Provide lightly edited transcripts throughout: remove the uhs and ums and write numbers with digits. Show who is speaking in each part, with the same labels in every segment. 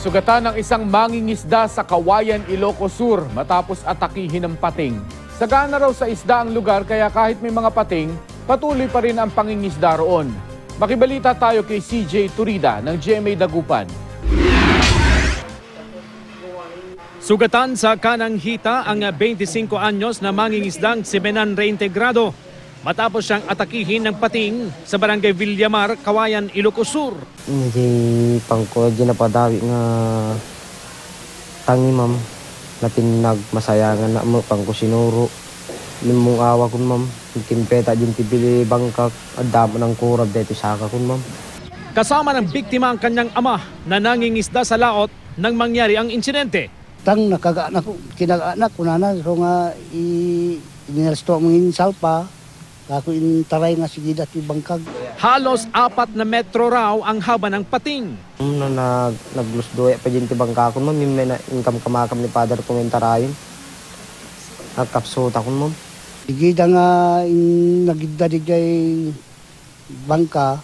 Speaker 1: Sugatan ng isang mangingisda sa Kawayan, Ilocos Sur matapos atakihin ng pating. Sagana raw sa isda ang lugar kaya kahit may mga pating, patuloy pa rin ang pangingisda roon. Makibalita tayo kay CJ Turida ng GMA Dagupan.
Speaker 2: Sugatan sa kanang hita ang 25 anyos na mangingisdang si Benan Reintegrado matapos siyang atakihin ng pating sa barangay Villamar, Kawayan, Ilocos Sur.
Speaker 3: Hindi pangko di napadawi nga tangi ma'am na pinagmasayangan na mo pangko sinuro. Mong awa kun ma'am, timpeta din tibili bangkak adamo ng kurab dito saka kun ma'am.
Speaker 2: Kasama ng biktima ang kanyang ama na nangingisda sa laot nang mangyari ang insidente.
Speaker 4: Tang nakagaanak ko, kinagaanak ko na so nga inilsto mong salpa, ako intaray nga sige dati bangkag.
Speaker 2: Halos 4 na metro raw ang haba ng pating.
Speaker 3: Naglusdoya pa din ti bangkakon ma'am, may na income kamakam ni father kong intarayon. Nagkapsota kon ma'am.
Speaker 4: Igida nga nagidda di jay bangka,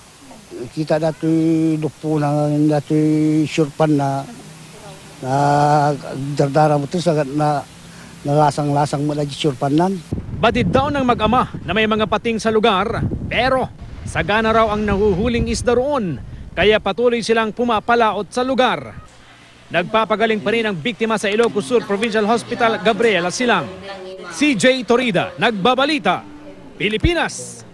Speaker 4: kita dati lupo na dati surpan na dardara mo ito na nalasang-lasang mo na di surpanan.
Speaker 2: Batid daw ng mag-ama na may mga pating sa lugar, pero sagana raw ang nahuhuling isda roon, kaya patuloy silang pumapalaot sa lugar. Nagpapagaling pa rin ang biktima sa Ilocos Sur Provincial Hospital, Gabriela Silang. CJ Torida, Nagbabalita, Pilipinas.